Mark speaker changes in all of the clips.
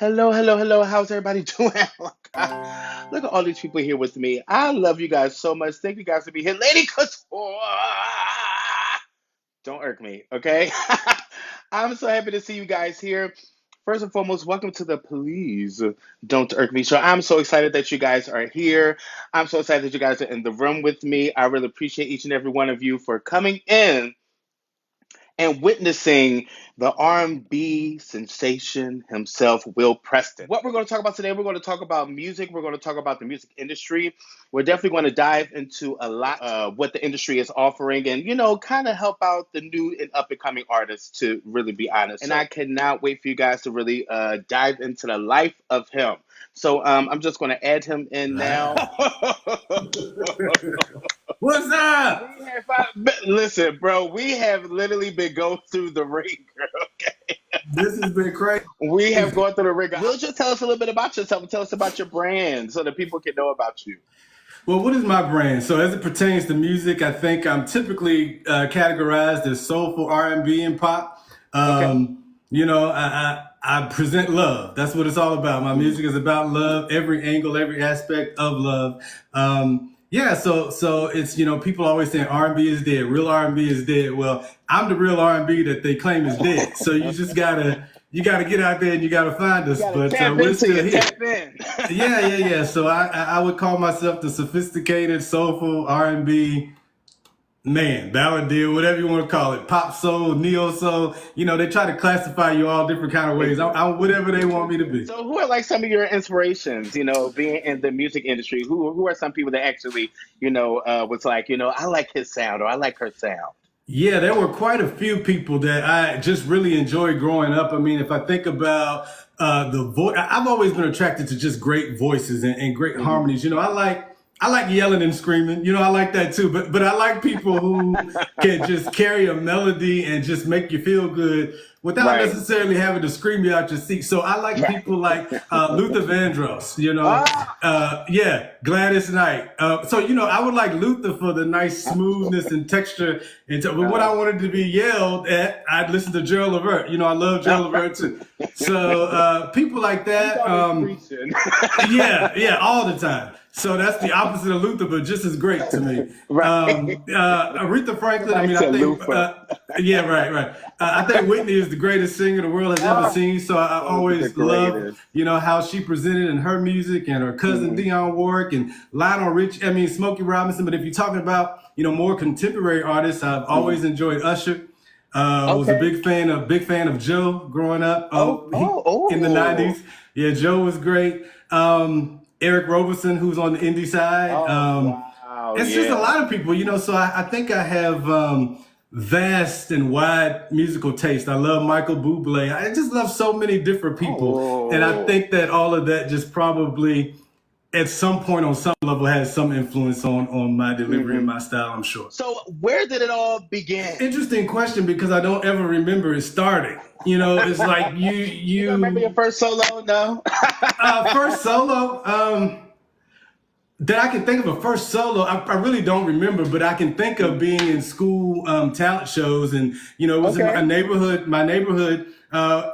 Speaker 1: Hello, hello, hello. How's everybody doing? Look at all these people here with me. I love you guys so much. Thank you guys for being here. Lady Couture, don't irk me, okay? I'm so happy to see you guys here. First and foremost, welcome to the Please Don't Irk Me show. I'm so excited that you guys are here. I'm so excited that you guys are in the room with me. I really appreciate each and every one of you for coming in and witnessing the R&B sensation himself, Will Preston. What we're going to talk about today, we're going to talk about music. We're going to talk about the music industry. We're definitely going to dive into a lot of what the industry is offering and, kind of help out the new and up and coming artists, to really be honest. And I cannot wait for you guys to really dive into the life of him. So I'm just going to add him in now.
Speaker 2: What's up?
Speaker 1: Listen, bro, we have literally been going through the ringer, okay?
Speaker 2: This has been crazy.
Speaker 1: We have gone through the ringer. Will, just tell us a little bit about yourself and tell us about your brand so that people can know about you.
Speaker 2: Well, what is my brand? So as it pertains to music, I think I'm typically categorized as soulful R&B and pop.
Speaker 1: Okay.
Speaker 2: I present love. That's what it's all about. My music is about love, every angle, every aspect of love. So it's, people always saying R&B is dead, real R&B is dead. Well, I'm the real R&B that they claim is dead. So you just gotta get out there and you gotta find us. But we're still here.
Speaker 1: Tap in.
Speaker 2: Yeah. So I would call myself the sophisticated, soulful R&B man, balladeer, whatever you want to call it, pop soul, neo soul. They try to classify you all different kind of ways. I'm whatever they want me to be.
Speaker 1: So who are like some of your inspirations, being in the music industry? Who are some people that actually, was like, I like his sound or I like her sound?
Speaker 2: Yeah, there were quite a few people that I just really enjoyed growing up. I mean, if I think about the voice, I've always been attracted to just great voices and great harmonies. I like yelling and screaming. I like that too. But I like people who can just carry a melody and just make you feel good without necessarily having to scream you out your seat. So I like people like Luther Vandross, Gladys Knight. I would like Luther for the nice smoothness and texture. But when I wanted to be yelled at, I'd listen to Gerald Levert. I love Gerald Levert too. So people like that. Yeah, all the time. So that's the opposite of Luther, but just as great to me. Aretha Franklin. I think. Right. I think Whitney is the greatest singer the world has ever seen. So I always love, how she presented in her music, and her cousin Dionne Warwick and Lionel Richie. Smokey Robinson. But if you're talking about, more contemporary artists, I've always enjoyed Usher. Was a big fan of Joe growing up. In the '90s. Yeah, Joe was great. Eric Roberson, who's on the indie side. It's just a lot of people, so I think I have vast and wide musical taste. I love Michael Bublé. I just love so many different people. And I think that all of that just probably at some point on some level has some influence on my delivery and my style, I'm sure.
Speaker 1: So where did it all begin?
Speaker 2: Interesting question, because I don't ever remember it starting. It's like you
Speaker 1: remember your first solo? No.
Speaker 2: First solo. That I can think of a first solo. I really don't remember, but I can think of being in school talent shows, and it was in my neighborhood.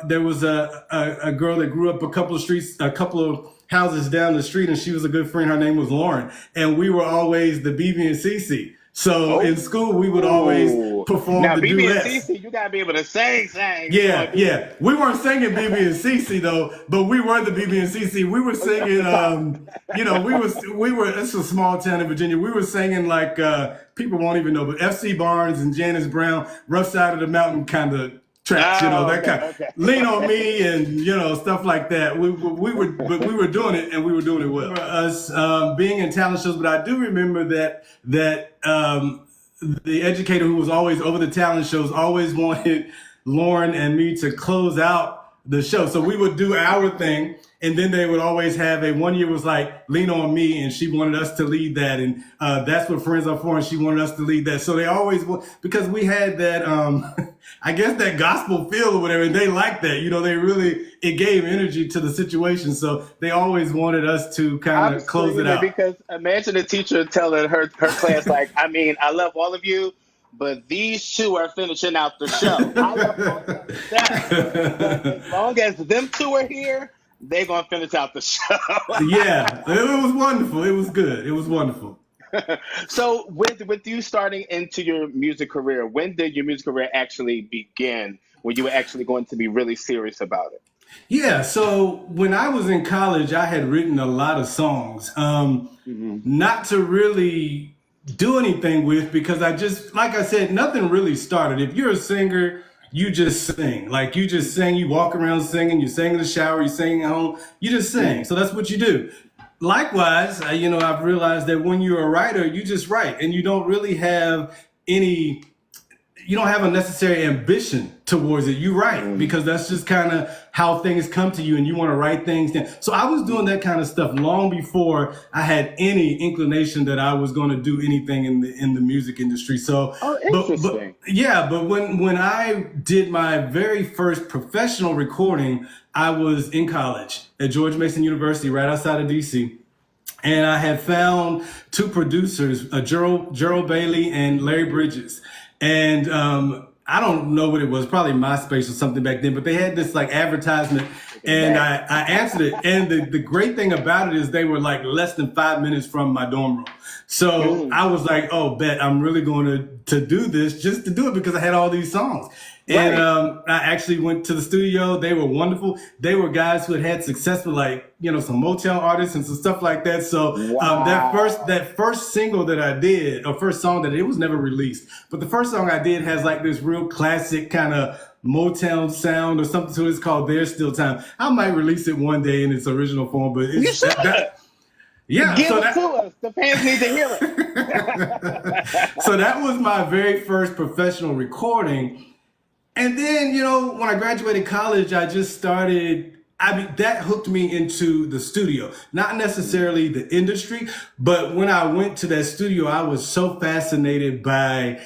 Speaker 2: There was a girl that grew up a couple of houses down the street, and she was a good friend. Her name was Lauren, and we were always the BB and CC. So in school, we would always perform the duets.
Speaker 1: Now, BB and CC, you got to be able to sing.
Speaker 2: Yeah. We weren't singing BB and CC, though, but we were the BB and CC. We were singing, we were, it's a small town in Virginia. We were singing like, people won't even know, but FC Barnes and Janice Brown, Rough Side of the Mountain kind of tracks, that kind of Lean on Me and, stuff like that. We were doing it, and we were doing it well. Us being in talent shows, but I do remember that the educator who was always over the talent shows always wanted Lauren and me to close out the show. So we would do our thing, and then they would always have one year was like Lean on Me, and she wanted us to lead that. And That's What Friends Are For, and she wanted us to lead that. So they always, because we had that, I guess that gospel feel or whatever, and they liked that. It gave energy to the situation. So they always wanted us to kind of close it out.
Speaker 1: Because imagine a teacher telling her class, like, I love all of you, but these two are finishing out the show. I love all of that. As long as them two are here, They're gonna finish out the show.
Speaker 2: Yeah, it was wonderful. It was good. It was wonderful.
Speaker 1: So with you starting into your music career, when did your music career actually begin? When you were actually going to be really serious about it?
Speaker 2: Yeah, so when I was in college, I had written a lot of songs,
Speaker 1: Hmm.
Speaker 2: not to really do anything with because I just, like I said, nothing really started. If you're a singer, you just sing. Like you just sing, you walk around singing, you sing in the shower, you sing at home, you just sing.
Speaker 1: Hmm.
Speaker 2: So that's what you do. Likewise, I've realized that when you're a writer, you just write and you don't really have any you don't have a necessary ambition towards it. You write
Speaker 1: Hmm.
Speaker 2: because that's just kind of how things come to you and you want to write things down. So I was doing that kind of stuff long before I had any inclination that I was going to do anything in the music industry. So,
Speaker 1: Oh,
Speaker 2: but
Speaker 1: interesting.
Speaker 2: yeah, but when I did my very first professional recording, I was in college at George Mason University right outside of DC. And I had found two producers, Gerald Bailey and Larry Bridges. And I don't know what it was, probably MySpace or something back then, but they had this like advertisement
Speaker 1: Taking it
Speaker 2: and
Speaker 1: back.
Speaker 2: I answered it. And the great thing about it is they were like less than 5 minutes from my dorm room. So
Speaker 1: Mm.
Speaker 2: I was like, oh, bet I'm really going to do this just to do it because I had all these songs. And
Speaker 1: Right.
Speaker 2: I actually went to the studio. They were wonderful. They were guys who had had success with like, some Motown artists and some stuff like that. So
Speaker 1: Wow.
Speaker 2: that first single that I did, or first song that it was never released, but the first song I did has like this real classic kind of Motown sound or something to it. It's called There's Still Time. I might release it one day in its original form, but
Speaker 1: You
Speaker 2: it's
Speaker 1: should
Speaker 2: yeah,
Speaker 1: give
Speaker 2: so
Speaker 1: it to
Speaker 2: that
Speaker 1: us. The fans need to hear
Speaker 2: so that was my very first professional recording. And then, when I graduated college, I just started. I mean, that hooked me into the studio, not necessarily the industry, but when I went to that studio, I was so fascinated by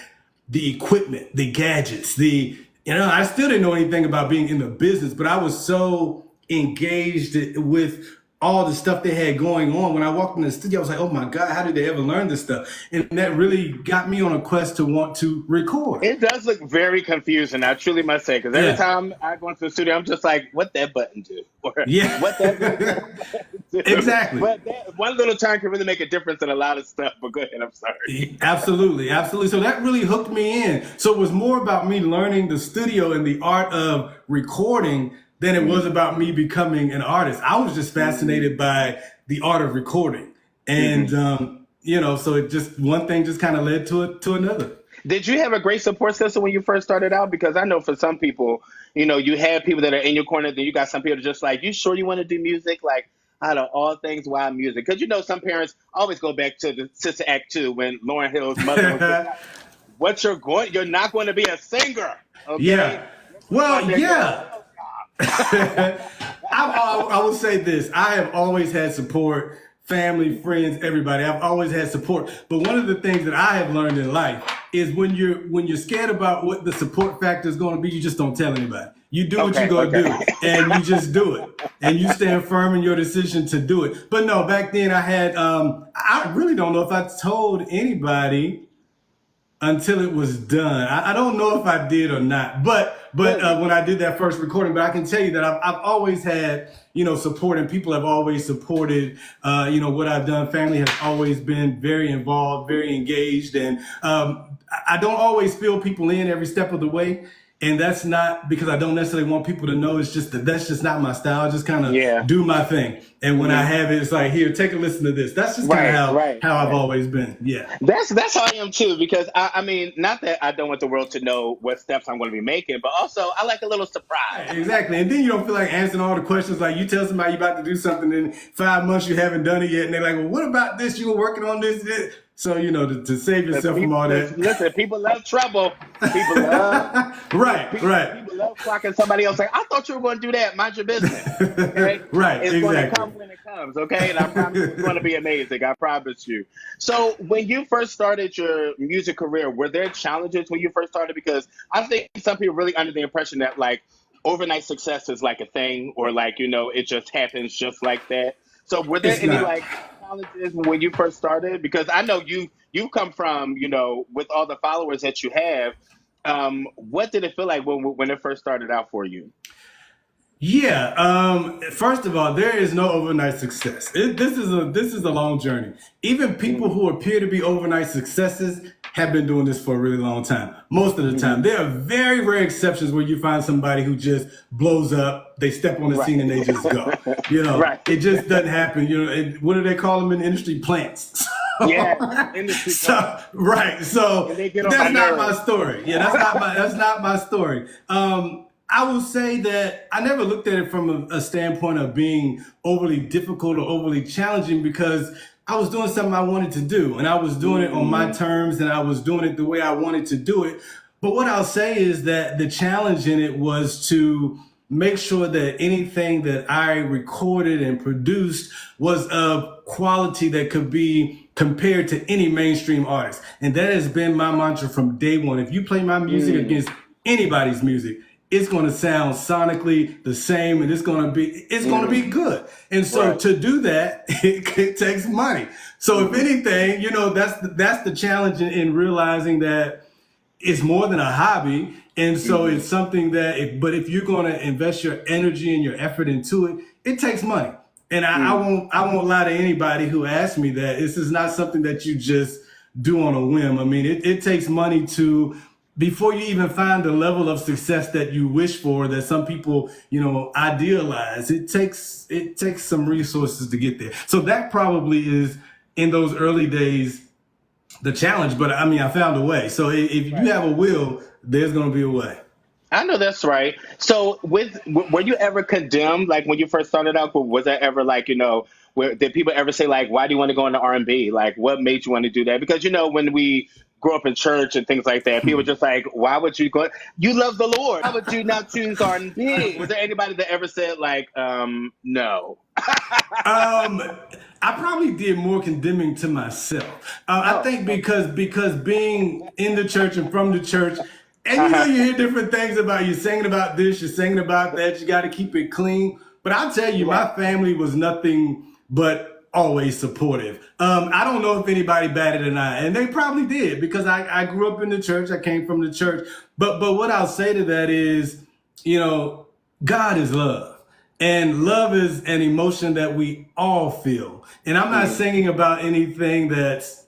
Speaker 2: the equipment, the gadgets, I still didn't know anything about being in the business, but I was so engaged with all the stuff they had going on. When I walked in the studio, I was like, oh my God, how did they ever learn this stuff? And that really got me on a quest to want to record.
Speaker 1: It does look very confusing. I truly must say, because every
Speaker 2: Yeah.
Speaker 1: time I go into the studio, I'm just like, "What that button do?" or
Speaker 2: Yeah.
Speaker 1: "What that little turn button do?"
Speaker 2: Exactly.
Speaker 1: But that, one little turn can really make a difference in a lot of stuff. But go ahead. I'm sorry.
Speaker 2: Absolutely, absolutely. So that really hooked me in. So it was more about me learning the studio and the art of recording than it was about me becoming an artist. I was just
Speaker 1: Mm-hmm.
Speaker 2: fascinated by the art of recording,
Speaker 1: Hmm.
Speaker 2: and so it just one thing just kind of led to another.
Speaker 1: Did you have a great support system when you first started out? Because I know for some people, you have people that are in your corner. Then you got some people that are just like, "You sure you want to do music?" Like, out of all things, why music? Because some parents always go back to the Sister Act 2 when Lauren Hill's mother was just like, "What you're not going to be a singer, okay?
Speaker 2: Yeah.
Speaker 1: You're going to go out
Speaker 2: Well,
Speaker 1: there and get a
Speaker 2: yeah.
Speaker 1: sales
Speaker 2: I will say this. I have always had support, family, friends, everybody. I've always had support. But one of the things that I have learned in life is when you're scared about what the support factor is going to be, you just don't tell anybody. You do what you're
Speaker 1: Okay,
Speaker 2: going to
Speaker 1: okay.
Speaker 2: do and you just do it. And you stand firm in your decision to do it. But no, back then I had, I really don't know if I told anybody until it was done. I don't know if I did or not, but
Speaker 1: Really?
Speaker 2: when I did that first recording, but I can tell you that I've always had support, and people have always supported what I've done. Family has always been very involved, very engaged, and I don't always fill people in every step of the way. And that's not because I don't necessarily want people to know. It's just that's just not my style. I just kind of
Speaker 1: Yeah.
Speaker 2: do my thing. And when I
Speaker 1: Hmm.
Speaker 2: have it, it's like, here, take a listen to this. That's just kind of
Speaker 1: Right, right,
Speaker 2: how I've
Speaker 1: right.
Speaker 2: always been. Yeah.
Speaker 1: That's how I am too, because I mean, not that I don't want the world to know what steps I'm going to be making, but also I like a little
Speaker 2: Right,
Speaker 1: surprise.
Speaker 2: exactly. And then you don't feel like answering all the questions. Like you tell somebody you're about to do something in 5 months, you haven't done it yet. And they're like, well, what about this? You were working on this. So, to save
Speaker 1: Because
Speaker 2: yourself from
Speaker 1: people
Speaker 2: all
Speaker 1: listen,
Speaker 2: that.
Speaker 1: people love trouble. People love
Speaker 2: Right, right.
Speaker 1: people love clocking somebody else. Like, I thought you were going to do that. Mind your business. Okay,
Speaker 2: Right,
Speaker 1: it's going to
Speaker 2: exactly.
Speaker 1: come when it comes. Okay, and I promise it's going to be amazing. I promise you. So, when you first started your music career, were there challenges when you first started? Because I think some people really under the impression that like overnight success is like a thing, or like it just happens just like that. So, were there
Speaker 2: It's
Speaker 1: any
Speaker 2: not.
Speaker 1: like challenges when you first started? Because I know you come from with all the followers that you have. What did it feel like when it first started out for you?
Speaker 2: Yeah. First of all, there is no overnight success. This is a long journey. Even people who appear to be overnight successes have been doing this for a really long time. Most of the time, there are very rare exceptions where you find somebody who just blows up. They step on the scene and they just go. It just doesn't happen. What do they call them in the industry? Plants.
Speaker 1: Yeah, industry.
Speaker 2: So that's not my story. Yeah, that's not my story. I will say that I never looked at it from a standpoint of being overly difficult or overly challenging, because I was doing something I wanted to do, and I was doing it on my terms, and I was doing it the way I wanted to do it. But what I'll say is that the challenge in it was to make sure that anything that I recorded and produced was of quality that could be compared to any mainstream artist. And that has been my mantra from day one. If you play my music against anybody's music, it's going to sound sonically the same, and it's going to be good. And so to do that, it takes money. So if anything, that's the challenge in realizing that it's more than a hobby. And so it's something that, but if you're going to invest your energy and your effort into it, it takes money. And I won't lie to anybody who asks me that. This is not something that you just do on a whim. I mean, it takes money before you even find the level of success that you wish for, that some people, idealize. It takes some resources to get there. So that probably is, in those early days, the challenge. But I mean, I found a way. So if you have a will, there's going to be a way.
Speaker 1: I know that's right. So, were you ever condemned, like when you first started out? Was that ever like, did people ever say like, why do you want to go into R&B? Like, what made you want to do that? Because when we grew up in church and things like that, people were just like, why would you go? You love the Lord. Why would you not choose R&B? Was there anybody that ever said like, no?
Speaker 2: I probably did more condemning to myself. I think because being in the church and from the church, and you hear different things about you singing about this, you're singing about that, you got to keep it clean. But I'll tell you, my family was nothing but always supportive. I don't know if anybody batted an eye, and they probably did, because I grew up in the church. I came from the church. But what I'll say to that is, God is love. And love is an emotion that we all feel. And I'm not singing about anything that's,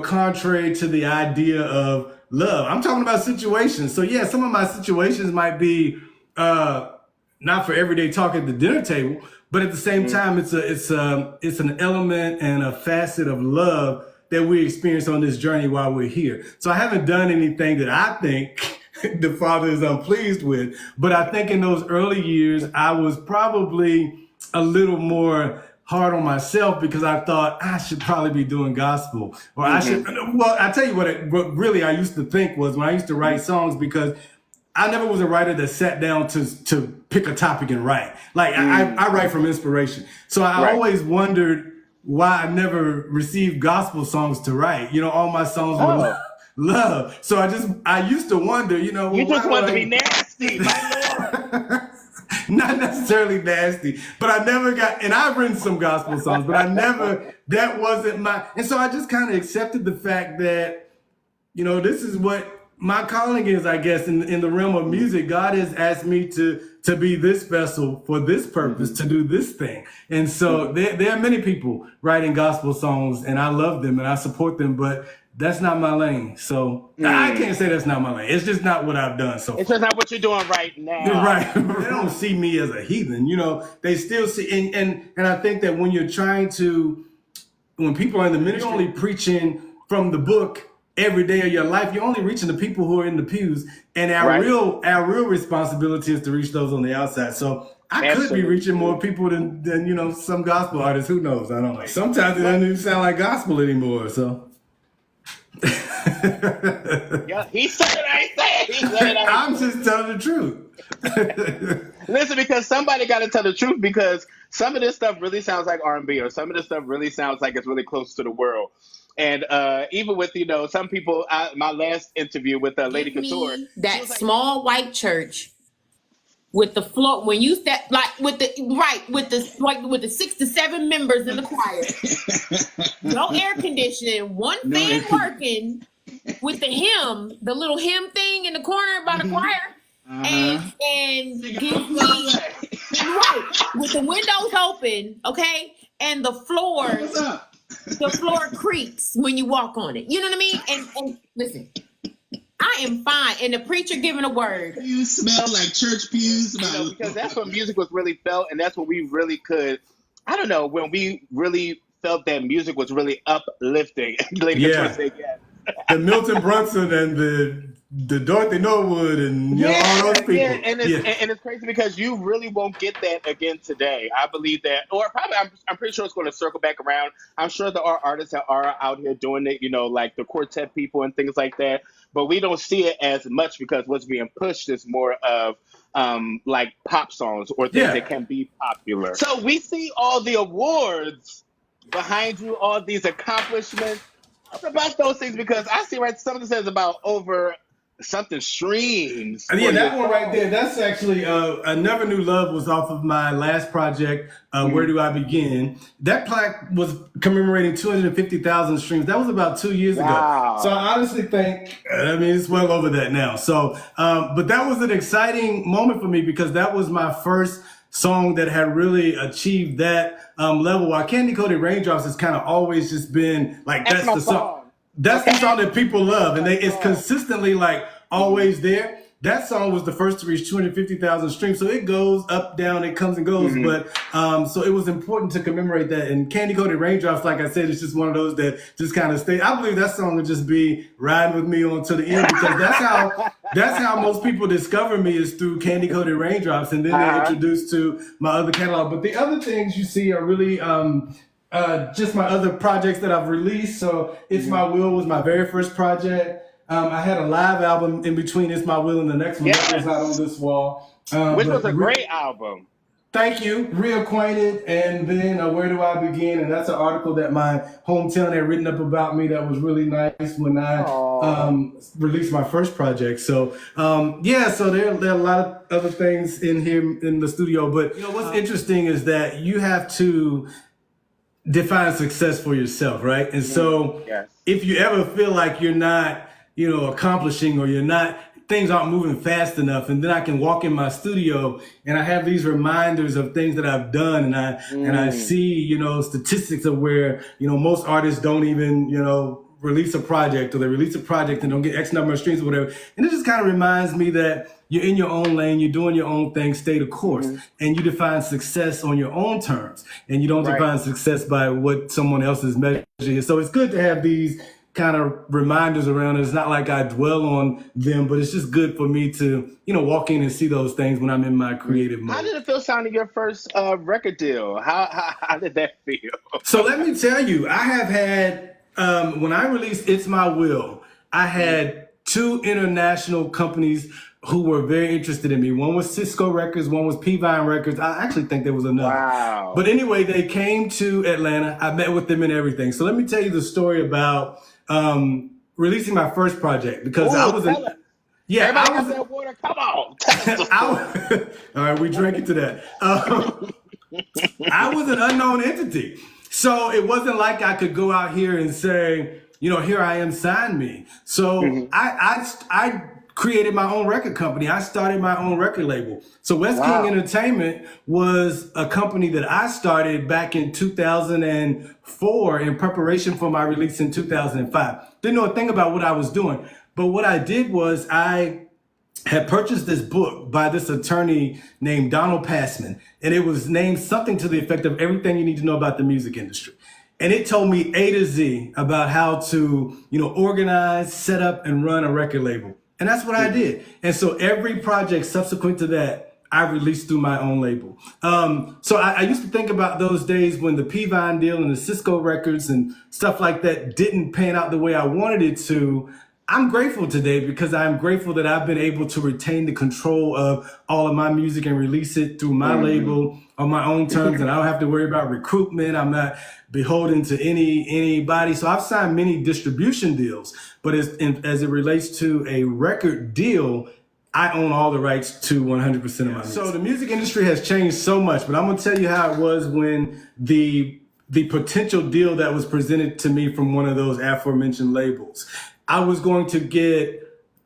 Speaker 2: contrary to the idea of love. I'm talking about situations. So yeah, some of my situations might be not for everyday talk at the dinner table, but at the same time, it's an element and a facet of love that we experience on this journey while we're here. So I haven't done anything that I think the Father is unpleased with, but I think in those early years, I was probably a little more hard on myself, because I thought I should probably be doing gospel, or I should. Well, I tell you what really I used to think was, when I used to write songs, because I never was a writer that sat down to pick a topic and write. Like I write from inspiration. So I always wondered why I never received gospel songs to write. All my songs were love. So I used to wonder, you
Speaker 1: just want to be nasty, my Lord.
Speaker 2: Not necessarily nasty, but I never got, and I've written some gospel songs, but that wasn't and so I just kind of accepted the fact that, this is what my calling is, I guess, in the realm of music. God has asked me to be this vessel for this purpose, to do this thing. And so there are many people writing gospel songs, and I love them and I support them, but that's not my lane. So I can't say that's not my lane. It's just not what I've done so far.
Speaker 1: It's just not what you're doing right now.
Speaker 2: Right. They don't see me as a heathen. They still see, and I think that when people are in the ministry, you're only preaching from the book every day of your life. You're only reaching the people who are in the pews, and our real responsibility is to reach those on the outside. So I could be reaching more people than some gospel artists. Who knows? I don't know. Sometimes it doesn't even sound like gospel anymore. So.
Speaker 1: Yeah, he said it, I said it. He said it,
Speaker 2: I'm just telling the truth.
Speaker 1: Listen, because somebody got to tell the truth, because some of this stuff really sounds like R&B, or some of this stuff really sounds like it's really close to the world. And even with, some people, my last interview with Lady Couture.
Speaker 3: That small white church with the floor, when you step, like with the 6 to 7 members in the choir, no air conditioning, one fan working, with the little hymn thing in the corner by the choir. and give me right with the windows open, okay, and the floor creaks when you walk on it. You know what I mean? And listen, I am fine. And the preacher giving a word.
Speaker 4: You smell like church pews.
Speaker 1: Because that's when music was really felt, and that's when we really could. I don't know, when we really felt that music was really uplifting.
Speaker 2: Yeah. The Milton Brunson and the Dorothy Norwood and all those people.
Speaker 1: Yeah, and it's crazy because you really won't get that again today. I believe that, or probably I'm pretty sure it's going to circle back around. I'm sure there are artists that are out here doing it, like the quartet people and things like that. But we don't see it as much because what's being pushed is more of like pop songs or things that can be popular. So we see all the awards behind you, all these accomplishments. What about those things? Because I see something says about over something streams.
Speaker 2: Yeah, that one right there, that's actually I Never Knew Love was off of my last project, Where Do I Begin? That plaque was commemorating 250,000 streams. That was about 2 years ago. So I honestly think, it's well over that now. So, but that was an exciting moment for me because that was my first song that had really achieved that level. While Candy Coated Raindrops has kind of always just been like, that's the song. That's the song that people love, and it's consistently like always there. That song was the first to reach 250,000 streams, so it goes up, down, it comes and goes. But so it was important to commemorate that. And Candy Coated Raindrops, like I said, it's just one of those that just kind of stay. I believe that song will just be riding with me on to the end because that's how most people discover me is through Candy Coated Raindrops, and then they're introduced to my other catalog. But the other things you see are really just my other projects that I've released. So It's My Will was my very first project. I had a live album in between It's My Will and the next one that was out on this wall.
Speaker 1: Which was a great album.
Speaker 2: Thank you. Reacquainted, and then Where Do I Begin? And that's an article that my hometown had written up about me that was really nice when I released my first project. So, so there are a lot of other things in here in the studio. But what's interesting is that you have to define success for yourself, right? And so if you ever feel like you're not, accomplishing or things aren't moving fast enough, and then I can walk in my studio and I have these reminders of things that I've done, and I see, statistics of where, most artists don't even, release a project, or they release a project and don't get X number of streams or whatever. And it just kind of reminds me that you're in your own lane, you're doing your own thing, stay the course, and you define success on your own terms, and you don't define success by what someone else is measuring. So it's good to have these kind of reminders around it. It's not like I dwell on them, but it's just good for me to, walk in and see those things when I'm in my creative mode.
Speaker 1: How did it feel signing your first record deal? How did that feel?
Speaker 2: So let me tell you, I have had, when I released It's My Will, I had 2 international companies who were very interested in me. One was Cisco Records, one was P-Vine Records. I actually think there was another.
Speaker 1: Wow.
Speaker 2: But anyway, they came to Atlanta. I met with them and everything. So let me tell you the story about releasing my first project, because I was
Speaker 1: Everybody has that water. Come on.
Speaker 2: All right, we drank into that. I was an unknown entity. So it wasn't like I could go out here and say, here I am, sign me. So I created my own record company. I started my own record label. So West King Entertainment was a company that I started back in 2004 in preparation for my release in 2005. Didn't know a thing about what I was doing. But what I did was I had purchased this book by this attorney named Donald Passman, and it was named something to the effect of Everything You Need to Know About the Music Industry. And it told me A to Z about how to, organize, set up, and run a record label. And that's what I did. And so every project subsequent to that, I released through my own label. So I used to think about those days when the P-Vine deal and the Cisco Records and stuff like that didn't pan out the way I wanted it to. I'm grateful today because I'm grateful that I've been able to retain the control of all of my music and release it through my label on my own terms. And I don't have to worry about recruitment. I'm not beholden to anybody. So I've signed many distribution deals, but as it relates to a record deal, I own all the rights to 100% of my music. So the music industry has changed so much, but I'm going to tell you how it was when the potential deal that was presented to me from one of those aforementioned labels. I was going to get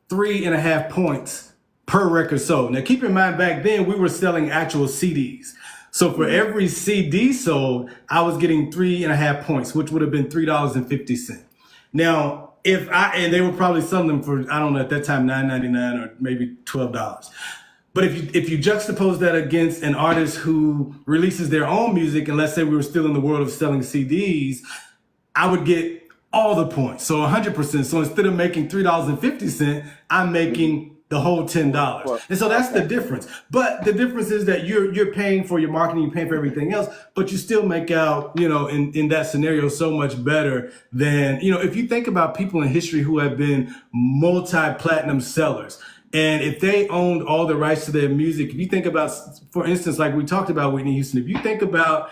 Speaker 2: 3.5 points per record sold. Now, keep in mind, back then we were selling actual CDs. So for every CD sold, I was getting 3.5 points, which would have been $3.50. Now, and they were probably selling them for, I don't know, at that time, $9.99 or maybe $12. But if you juxtapose that against an artist who releases their own music, and let's say we were still in the world of selling CDs, I would get all the points, so 100%. So instead of making $3.50, I'm making the whole $10. And so that's the difference. But the difference is that you're paying for your marketing, you're paying for everything else, but you still make out, in that scenario so much better than, if you think about people in history who have been multi-platinum sellers. And if they owned all the rights to their music, if you think about, for instance, like we talked about Whitney Houston, if you think about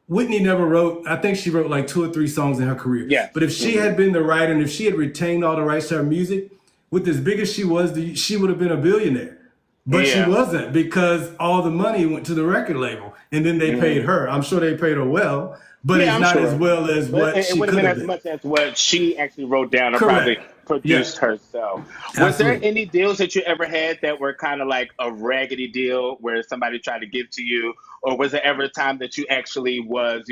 Speaker 2: Whitney never wrote, I think she wrote like 2 or 3 songs in her career. Yeah. But if she had been the writer and if she had retained all the rights to her music, with as big as she was, she would have been a billionaire. But she wasn't, because all the money went to the record label and then they paid her. I'm sure they paid her well, but it's not as well as what she could have been. It would have been as much
Speaker 1: as what she actually wrote down or probably produced herself. Was there any deals that you ever had that were kind of like a raggedy deal where somebody tried to give to you? Or was there ever a time that you actually was,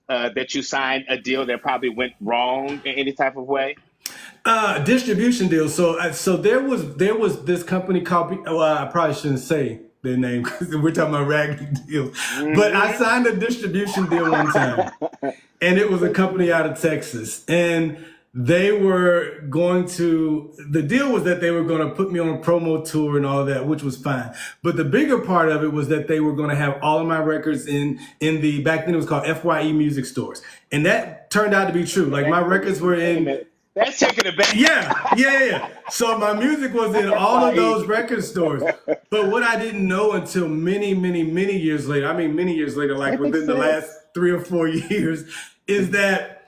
Speaker 1: that you signed a deal that probably went wrong in any type of way?
Speaker 2: Distribution deals. So there was this company called, I probably shouldn't say their name because we're talking about raggedy deals. But I signed a distribution deal one time, and it was a company out of Texas, and they were the deal was that they were going to put me on a promo tour and all that, which was fine. But the bigger part of it was that they were going to have all of my records in the, back then it was called FYE music stores. And that turned out to be true. Like my records were in.
Speaker 1: That's taking it back.
Speaker 2: Yeah. So my music was in all of those record stores. But what I didn't know until many, many, many years later, like within the last 3 or 4 years, is that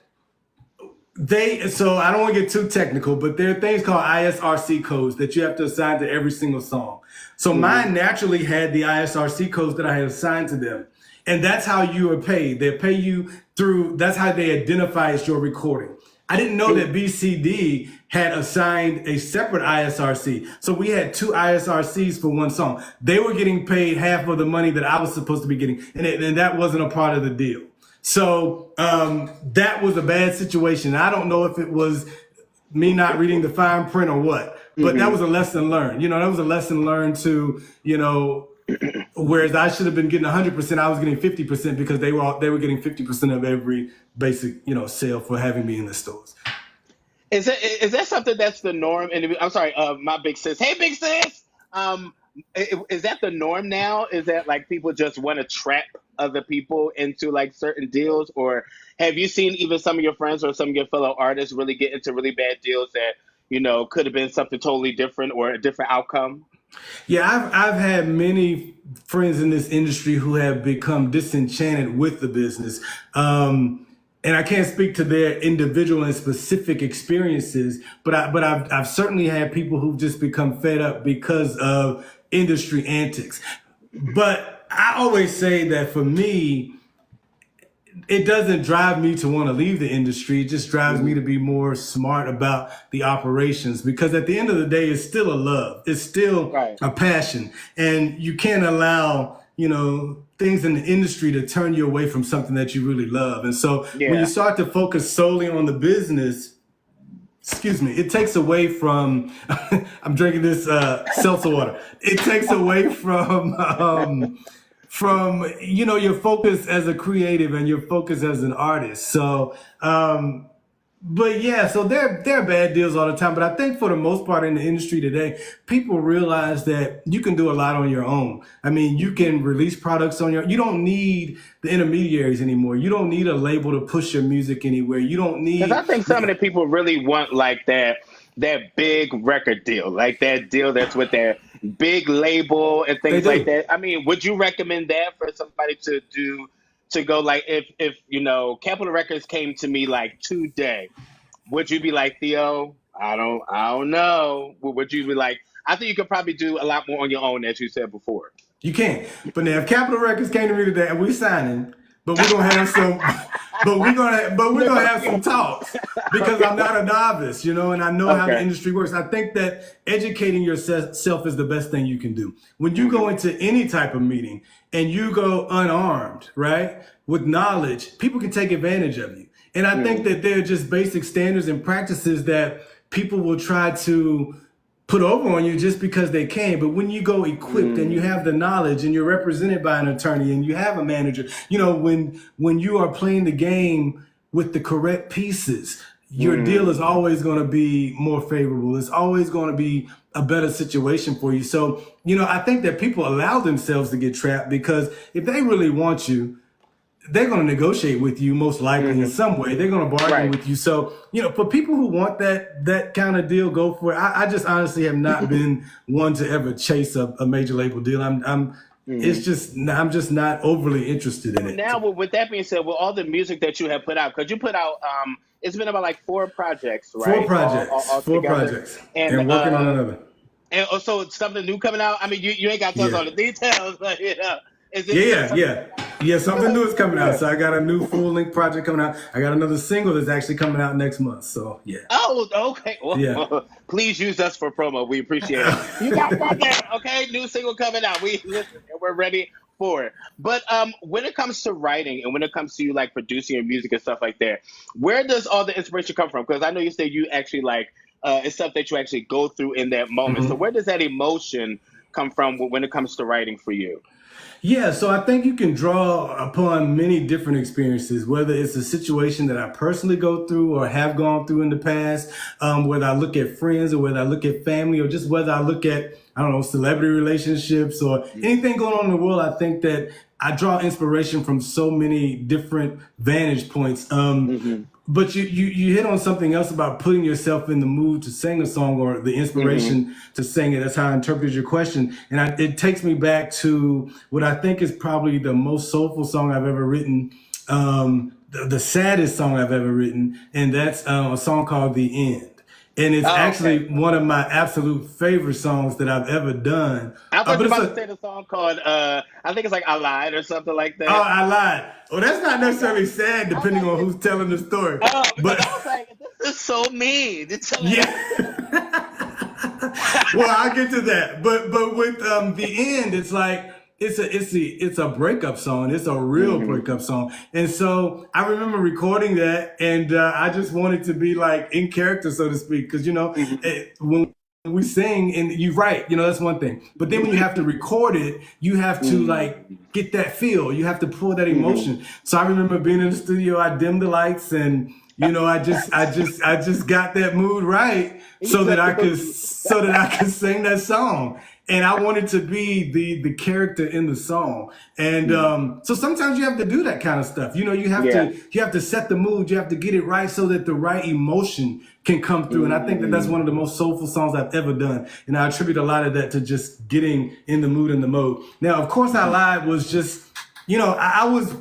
Speaker 2: so I don't want to get too technical, but there are things called ISRC codes that you have to assign to every single song. So mine naturally had the ISRC codes that I had assigned to them. And that's how you are paid. They pay you through, that's how they identify as your recording. I didn't know that BCD had assigned a separate ISRC. So we had 2 ISRCs for one song. They were getting paid half of the money that I was supposed to be getting. And that wasn't a part of the deal. So that was a bad situation. I don't know if it was me not reading the fine print or what, but that was a lesson learned. That was a lesson learned to, whereas I should have been getting 100%, I was getting 50% because they were getting 50% of every basic, sale for having me in the stores.
Speaker 1: Is that something that's the norm? And I'm sorry, my big sis. Hey, big sis. Is that the norm now? Is that like people just want to trap other people into like certain deals, or have you seen even some of your friends or some of your fellow artists really get into really bad deals that could have been something totally different or a different outcome?
Speaker 2: Yeah, I've had many friends in this industry who have become disenchanted with the business. And I can't speak to their individual and specific experiences, but I've certainly had people who've just become fed up because of industry antics. But I always say that for me, it doesn't drive me to want to leave the industry. It just drives me to be more smart about the operations, because at the end of the day, it's still a love. It's still a passion. And you can't allow, things in the industry to turn you away from something that you really love. And so when you start to focus solely on the business, it takes away from, I'm drinking this seltzer water. It takes away from your focus as a creative and your focus as an artist. So, so there are bad deals all the time. But I think for the most part in the industry today, people realize that you can do a lot on your own. I mean, you can release products you don't need the intermediaries anymore. You don't need a label to push your music anywhere. You don't need.
Speaker 1: Because I think some of the people really want like that big record deal, like that deal that's with their big label and things like that. I mean, would you recommend that for somebody to do, to go like if Capitol Records came to me like today, would you be like, Theo, I don't know. Would you be like, I think you could probably do a lot more on your own, as you said before.
Speaker 2: You can. But now if Capitol Records came to me today and we signing, but we're gonna have some but we're gonna have some talks because I'm not a novice, you know, and I know how the industry works. I think that educating yourself is the best thing you can do. When you go into any type of meeting and you go unarmed, right, with knowledge, people can take advantage of you. And I think that there are just basic standards and practices that people will try to put over on you just because they can. But when you go equipped and you have the knowledge and you're represented by an attorney and you have a manager, you know, when you are playing the game with the correct pieces, your deal is always going to be more favorable. It's always going to be a better situation for you. So, you know, I think that people allow themselves to get trapped because if they really want you, they're going to negotiate with you most likely in some way. They're going to bargain with you. So, you know, for people who want that kind of deal, go for it. I just honestly have not been one to ever chase a major label deal. I'm just not overly interested in it.
Speaker 1: Now, with that being said, with all the music that you have put out, because you put out, it's been about like 4 projects, right?
Speaker 2: 4 projects. All 4 projects. And working on another.
Speaker 1: And also something new coming out. I mean, you ain't got to tell us all the details, but you know.
Speaker 2: Yeah, something new is coming out. So I got a new full-length project coming out. I got another single that's actually coming out next month. So, yeah.
Speaker 1: Oh, okay. Well, please use us for promo. We appreciate it. You got that there, okay? New single coming out. We listen, and we're ready for it. But when it comes to writing and when it comes to you, like, producing your music and stuff like that, where does all the inspiration come from? Because I know you say you actually, like, it's stuff that you actually go through in that moment. So where does that emotion come from when it comes to writing for you?
Speaker 2: Yeah, so I think you can draw upon many different experiences, whether it's a situation that I personally go through or have gone through in the past, whether I look at friends or whether I look at family or just whether I look at, I don't know, celebrity relationships or anything going on in the world. I think that I draw inspiration from so many different vantage points. But you hit on something else about putting yourself in the mood to sing a song or the inspiration to sing it. That's how I interpreted your question. And it takes me back to what I think is probably the most soulful song I've ever written, the saddest song I've ever written. And that's a song called The End. And it's actually one of my absolute favorite songs that I've ever done.
Speaker 1: I thought you were about to say the song called, I think it's like I Lied or something like that.
Speaker 2: Oh, I Lied. Well, that's not necessarily sad depending on who's telling the story.
Speaker 1: Oh, but I was like, this is so mean.
Speaker 2: Well, I'll get to that. But with The End, it's like, it's a breakup song. It's a real breakup song. And so I remember recording that and I just wanted to be like in character, so to speak. Cause you know, when we sing and you write, you know, that's one thing. But then when you have to record it, you have to like get that feel. You have to pull that emotion. So I remember being in the studio, I dimmed the lights and you know, I just got that mood right so that I could sing that song. And I wanted to be the character in the song. And so sometimes you have to do that kind of stuff. You know, you have to set the mood, you have to get it right so that the right emotion can come through. And I think that that's one of the most soulful songs I've ever done. And I attribute a lot of that to just getting in the mood and the mode. Now, of course, I Lied was just, you know, I was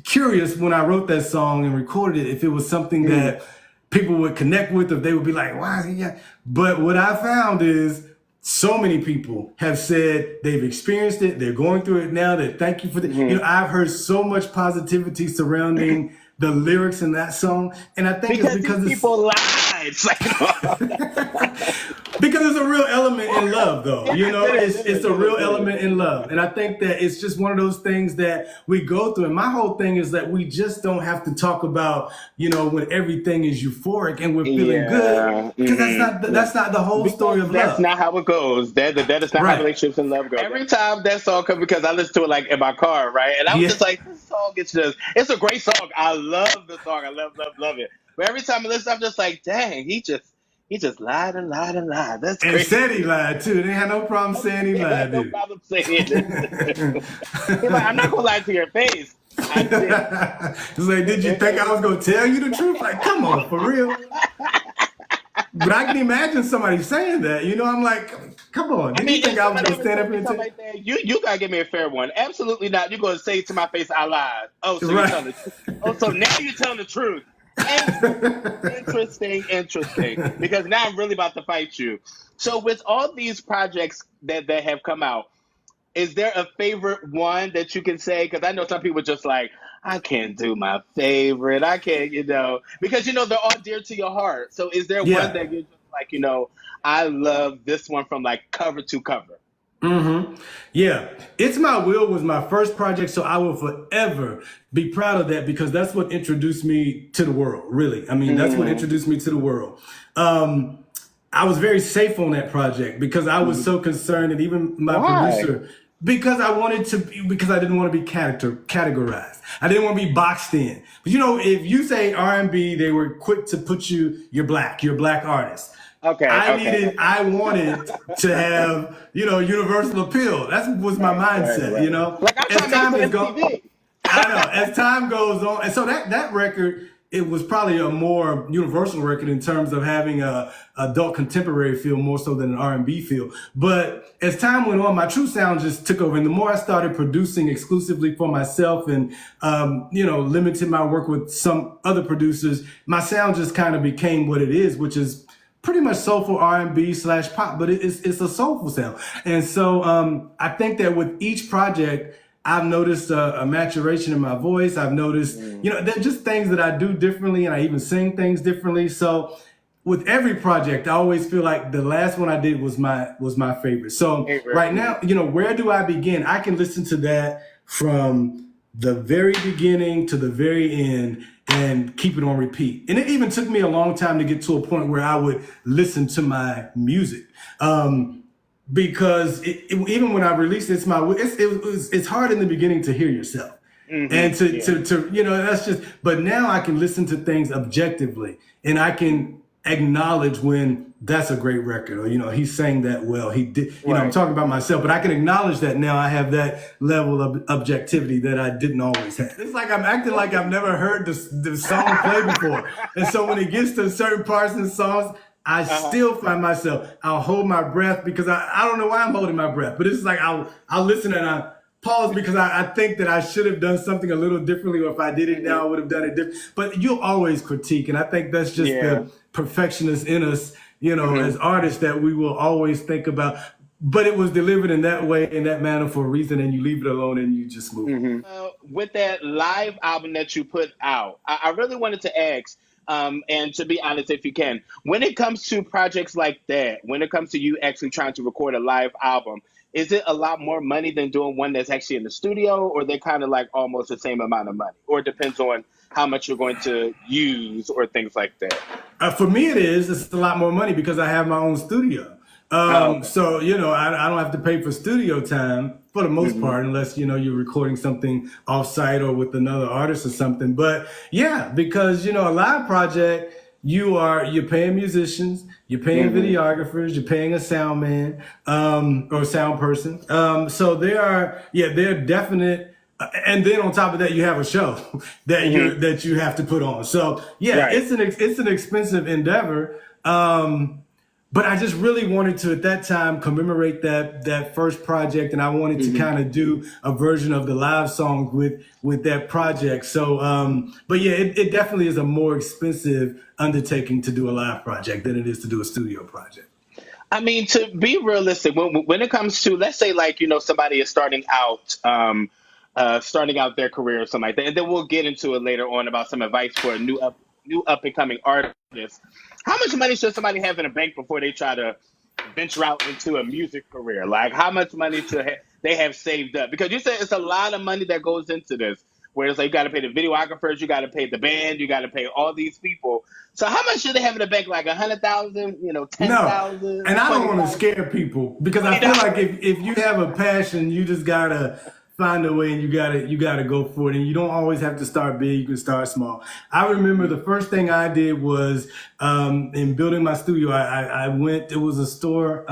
Speaker 2: curious when I wrote that song and recorded it, if it was something that people would connect with, if they would be like, why is he? But what I found is, so many people have said they've experienced it. They're going through it now. They thank you for the, you know, I've heard so much positivity surrounding the lyrics in that song. And I think it's because
Speaker 1: people lied.
Speaker 2: Because there's a real element in love, though. You know, it's a real element in love. And I think that it's just one of those things that we go through. And my whole thing is that we just don't have to talk about, you know, when everything is euphoric and we're feeling good. Because that's not the whole story of love.
Speaker 1: That's not how it goes. That is not how relationships and love go. Every time that song comes, because I listen to it like in my car, right? And I was just like, this song it's a great song. I love the song. I love it. But every time I listen, I'm just like, dang, he just lied and lied and lied. That's crazy.
Speaker 2: And said he lied too. They had no problem saying he lied.
Speaker 1: No problem saying it. He's like, I'm not gonna lie to your face.
Speaker 2: It's like, did you think I was gonna tell you the truth? Like, come on, for real. But I can imagine somebody saying that. You know, I'm like, come on. Did you think I was gonna stand up and tell
Speaker 1: like that? You gotta give me a fair one. Absolutely not. You're gonna say to my face, I lied. Oh, so you're telling the truth. Oh, so now you're telling the truth. Interesting. Because now I'm really about to fight you. So with all these projects that have come out, is there a favorite one that you can say? Because I know some people just like, I can't do my favorite. I can't, because they're all dear to your heart. So is there one
Speaker 2: Yeah.
Speaker 1: that you're just like, I love this one from like cover to cover?
Speaker 2: Yeah. It's My Will was my first project, so I will forever be proud of that because that's what introduced me to the world, really. I mean, that's what introduced me to the world. I was very safe on that project because I was so concerned, and even my producer, because because I didn't want to be categorized. I didn't want to be boxed in. But if you say R&B, they were quick to put you're black artist.
Speaker 1: Okay.
Speaker 2: I wanted to have, universal appeal. That was my mindset,
Speaker 1: Right. Like I'm
Speaker 2: As time
Speaker 1: trying
Speaker 2: has
Speaker 1: to
Speaker 2: gone,
Speaker 1: make TV.
Speaker 2: I know. As time goes on, and so that record, it was probably a more universal record in terms of having a adult contemporary feel more so than an R&B feel. But as time went on, my true sound just took over, and the more I started producing exclusively for myself, and limited my work with some other producers, my sound just kind of became what it is, which is pretty much soulful R&B / pop, but it's a soulful sound. And so I think that with each project, I've noticed a maturation in my voice. I've noticed, they're just things that I do differently, and I even sing things differently. So with every project, I always feel like the last one I did was my favorite. So right now, where do I begin? I can listen to that from the very beginning to the very end and keep it on repeat. And it even took me a long time to get to a point where I would listen to my music. Because even when I released it's hard in the beginning to hear yourself. And to that's just, but now I can listen to things objectively, and I can acknowledge when that's a great record, or he sang that well, he did, I'm talking about myself, but I can acknowledge that now I have that level of objectivity that I didn't always have. It's like I'm acting like I've never heard the song play before, and so when it gets to certain parts in the songs, I still find myself, I'll hold my breath because I don't know why I'm holding my breath, but it's like I'll listen and I pause because I think that I should have done something a little differently, or if I did it now, I would have done it different. But you'll always critique, and I think that's just the perfectionist in us, as artists, that we will always think about. But it was delivered in that way, in that manner, for a reason, and you leave it alone and you just move.
Speaker 1: With that live album that you put out, I really wanted to ask, and to be honest, if you can, when it comes to projects like that, when it comes to you actually trying to record a live album, is it a lot more money than doing one that's actually in the studio, or they kind of like almost the same amount of money, or it depends on how much you're going to use or things like that?
Speaker 2: For me, it's a lot more money because I have my own studio. So, I don't have to pay for studio time for the most part, unless, you're recording something off site or with another artist or something. But yeah, because, a live project, you're paying musicians, you're paying videographers, you're paying a sound man, or sound person. So there are definite, and then on top of that, you have a show that you have to put on. So yeah, it's an expensive endeavor. But I just really wanted to, at that time, commemorate that first project, and I wanted to kind of do a version of the live song with that project. So, but yeah, it definitely is a more expensive undertaking to do a live project than it is to do a studio project.
Speaker 1: I mean, to be realistic, when it comes to, let's say, like, somebody is starting out their career or something like that, and then we'll get into it later on about some advice for a new up and coming artist. How much money should somebody have in a bank before they try to venture out into a music career? Like, how much money should they have saved up? Because you said it's a lot of money that goes into this. Where it's like you got to pay the videographers, you got to pay the band, you got to pay all these people. So how much should they have in the bank? Like 100,000, 10,000.
Speaker 2: No, and I don't want to scare people because I feel like if you have a passion, you just gotta find a way, and you gotta go for it. And you don't always have to start big. You can start small. I remember the first thing I did was in building my studio. I went. It was a store.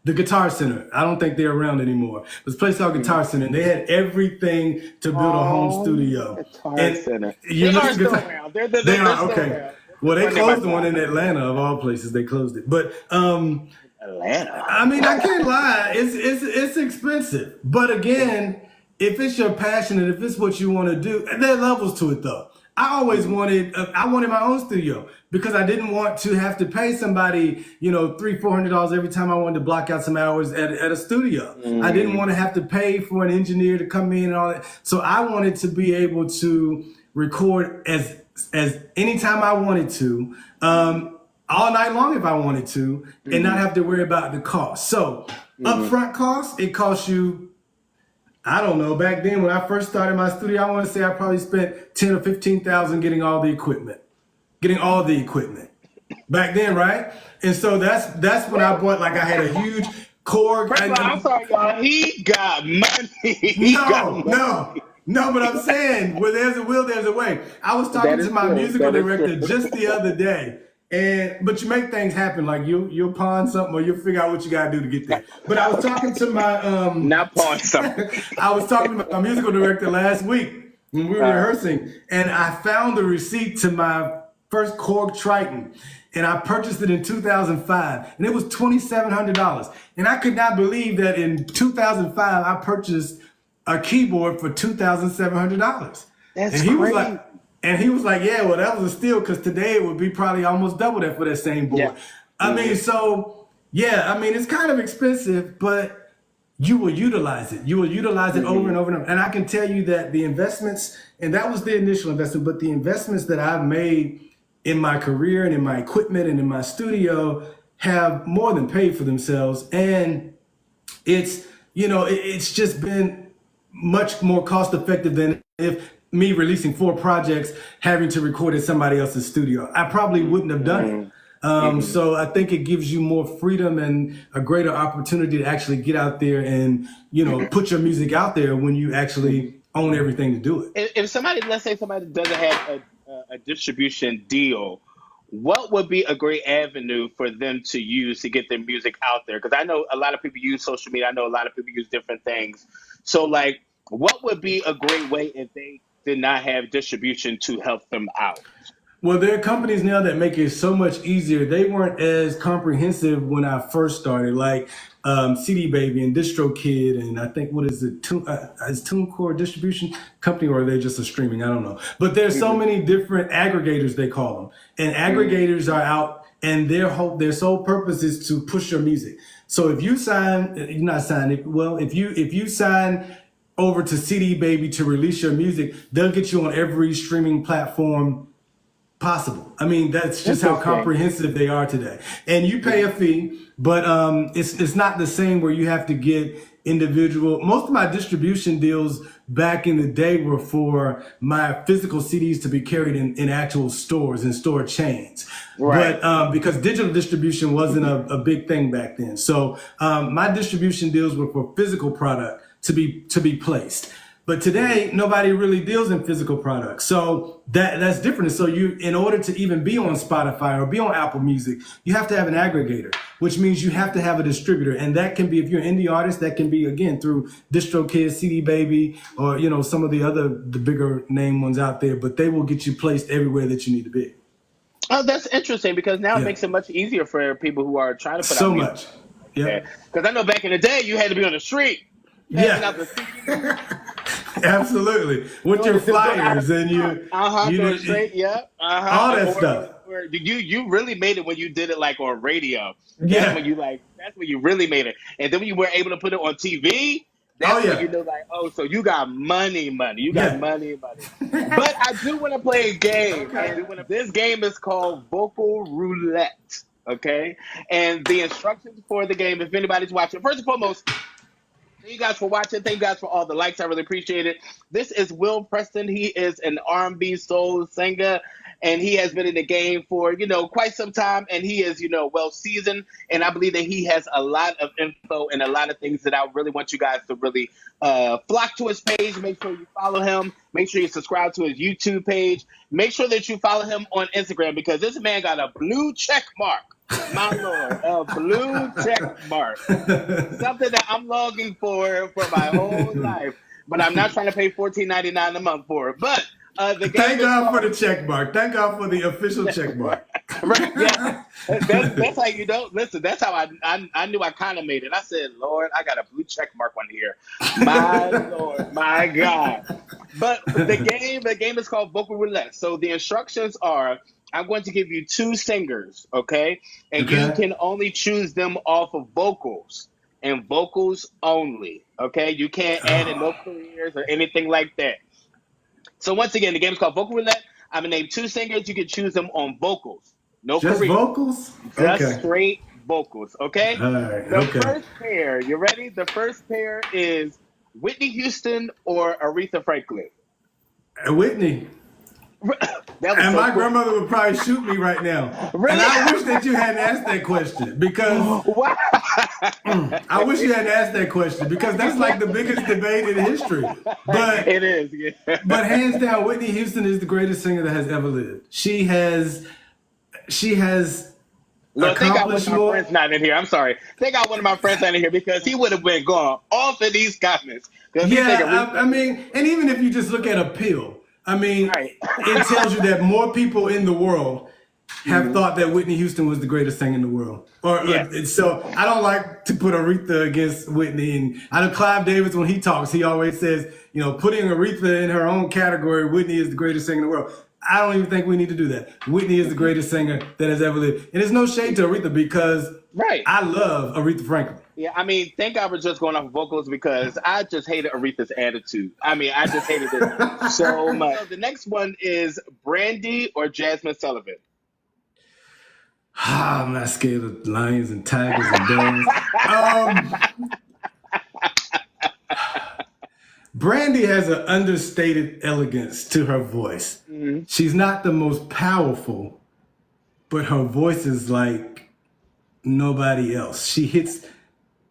Speaker 2: The Guitar Center. I don't think they're around anymore. It was a place called Guitar Center. And they had everything to build a home studio.
Speaker 1: Guitar Center.
Speaker 2: They are still
Speaker 1: around.
Speaker 2: They are okay. Around. Well, they closed the one in Atlanta, of all places. They closed it. But
Speaker 1: Atlanta.
Speaker 2: I mean, I can't lie. It's expensive. But again, if it's your passion and if it's what you want to do, and there are levels to it though. I always wanted my own studio because I didn't want to have to pay somebody, $300-400 every time I wanted to block out some hours at a studio. I didn't want to have to pay for an engineer to come in and all that. So I wanted to be able to record as anytime I wanted to, all night long if I wanted to, and not have to worry about the cost. So upfront costs, it costs you, I don't know. Back then, when I first started my studio, I want to say I probably spent $10,000 or $15,000 getting all the equipment back then, right? And so that's when I bought. Like I had a huge Korg.
Speaker 1: I'm sorry, y'all. He got money.
Speaker 2: No, but I'm saying, where there's a will, there's a way. I was talking to my musical director just the other day. But you make things happen. Like you'll pawn something or you'll figure out what you gotta do to get there. But I was talking to my
Speaker 1: not pawn something.
Speaker 2: I was talking to my musical director last week when we were rehearsing, and I found the receipt to my first Korg Triton, and I purchased it in 2005, and it was $2,700. And I could not believe that in 2005 I purchased a keyboard for $2,700.
Speaker 1: That's crazy.
Speaker 2: And he was like, yeah, well, that was a steal because today it would be probably almost double that for that same board. Yeah. I mean, so, yeah, I mean, it's kind of expensive, but you will utilize it. You will utilize it over and over and over. And I can tell you that the investments, and that was the initial investment, but the investments that I've made in my career and in my equipment and in my studio have more than paid for themselves. And it's, it's just been much more cost effective than if me releasing 4 projects, having to record in somebody else's studio. I probably wouldn't have done it. So I think it gives you more freedom and a greater opportunity to actually get out there and, put your music out there when you actually own everything to do it.
Speaker 1: If somebody, let's say somebody doesn't have a distribution deal, what would be a great avenue for them to use to get their music out there? Because I know a lot of people use social media. I know a lot of people use different things. So, like, what would be a great way if they did not have distribution to help them out?
Speaker 2: Well, there are companies now that make it so much easier. They weren't as comprehensive when I first started, like CD Baby and DistroKid, and I think, what is it, is TuneCore a distribution company, or are they just a streaming? I don't know. But there's so many different aggregators, they call them. And aggregators are out, and their sole purpose is to push your music. So if you if you sign over to CD Baby to release your music, they'll get you on every streaming platform possible. I mean, that's just how comprehensive they are today. And you pay a fee, but it's not the same where you have to get individual. Most of my distribution deals back in the day were for my physical CDs to be carried in actual stores and store chains. Right. But because digital distribution wasn't a big thing back then. So my distribution deals were for physical product to be placed. But today, nobody really deals in physical products. So that's different. So in order to even be on Spotify or be on Apple Music, you have to have an aggregator, which means you have to have a distributor. And that can be, if you're an indie artist, that can be, again, through DistroKid, CD Baby, or, some of the bigger name ones out there. But they will get you placed everywhere that you need to be.
Speaker 1: Oh, that's interesting, because now it makes it much easier for people who are trying to put out music. So much. Yeah. Because I know back in the day, you had to be on the street.
Speaker 2: Yeah. Absolutely. With your flyers and
Speaker 1: straight,
Speaker 2: all that stuff.
Speaker 1: You really made it when you did it like on radio.
Speaker 2: Yeah.
Speaker 1: That's when you really made it. And then when you were able to put it on TV, that's when you know, like, so you got money. You got money. But I do want to play a game. Okay. This game is called Vocal Roulette. Okay? And the instructions for the game, if anybody's watching, first and foremost, thank you guys for watching. Thank you guys for all the likes. I really appreciate it. This is Will Preston. He is an R&B soul singer, and he has been in the game for, quite some time, and he is, well seasoned. And I believe that he has a lot of info and a lot of things that I really want you guys to really flock to his page. Make sure you follow him. Make sure you subscribe to his YouTube page. Make sure that you follow him on Instagram, because this man got a blue check mark. My Lord, a blue check mark. Something that I'm longing for my whole life. But I'm not trying to pay $14.99 a month for it. But The game
Speaker 2: Thank
Speaker 1: is
Speaker 2: God
Speaker 1: called,
Speaker 2: for the check mark. Thank God for the official check mark.
Speaker 1: right, yeah. That's how you don't listen. That's how I knew I kind of made it. I said, Lord, I got a blue check mark on here. My Lord, my God. But the game is called vocal roulette. So the instructions are I'm going to give you two singers, okay? And you
Speaker 2: Okay.
Speaker 1: can only choose them off of vocals and vocals only, okay? You can't add in no
Speaker 2: Oh,
Speaker 1: careers or anything like that. So once again, the game is called vocal roulette. I'm gonna name two singers. You can choose them on vocals, no
Speaker 2: just
Speaker 1: career,
Speaker 2: vocals?
Speaker 1: just
Speaker 2: Okay.
Speaker 1: straight vocals, okay?
Speaker 2: All right.
Speaker 1: The
Speaker 2: Okay.
Speaker 1: first pair, you ready? The first pair is Whitney Houston or Aretha Franklin.
Speaker 2: Whitney.
Speaker 1: That was
Speaker 2: And
Speaker 1: so
Speaker 2: my
Speaker 1: cool.
Speaker 2: grandmother would probably shoot me right now. And
Speaker 1: Really?
Speaker 2: I wish that you hadn't asked that question because
Speaker 1: Wow.
Speaker 2: I wish you hadn't asked that question because that's like the biggest debate in history.
Speaker 1: It is. Yeah.
Speaker 2: But hands down, Whitney Houston is the greatest singer that has ever lived. She has
Speaker 1: Look, thank God one
Speaker 2: accomplished
Speaker 1: of my
Speaker 2: more.
Speaker 1: friends not in here. I'm sorry. Thank God one of my friends not in here because he would have been going off in these comments. Because he's thinking,
Speaker 2: Yeah, I mean, and even if you just look at appeal, I mean,
Speaker 1: right.
Speaker 2: it tells you that more people in the world have thought that Whitney Houston was the greatest singer in the world.
Speaker 1: Yes.
Speaker 2: So I don't like to put Aretha against Whitney. And I know Clive Davis, when he talks, he always says, you know, putting Aretha in her own category, Whitney is the greatest singer in the world. I don't even think we need to do that. Whitney is the greatest singer that has ever lived. And it's no shade to Aretha because
Speaker 1: Right.
Speaker 2: I love Aretha Franklin.
Speaker 1: Yeah, I mean, thank God we're just going off of vocals because I just hated Aretha's attitude. I mean, I just hated it so much. So the next one is Brandy or Jasmine Sullivan.
Speaker 2: I'm not scared of lions and tigers and bears. Brandy has an understated elegance to her voice.
Speaker 1: Mm-hmm.
Speaker 2: She's not the most powerful, but her voice is like nobody else. She hits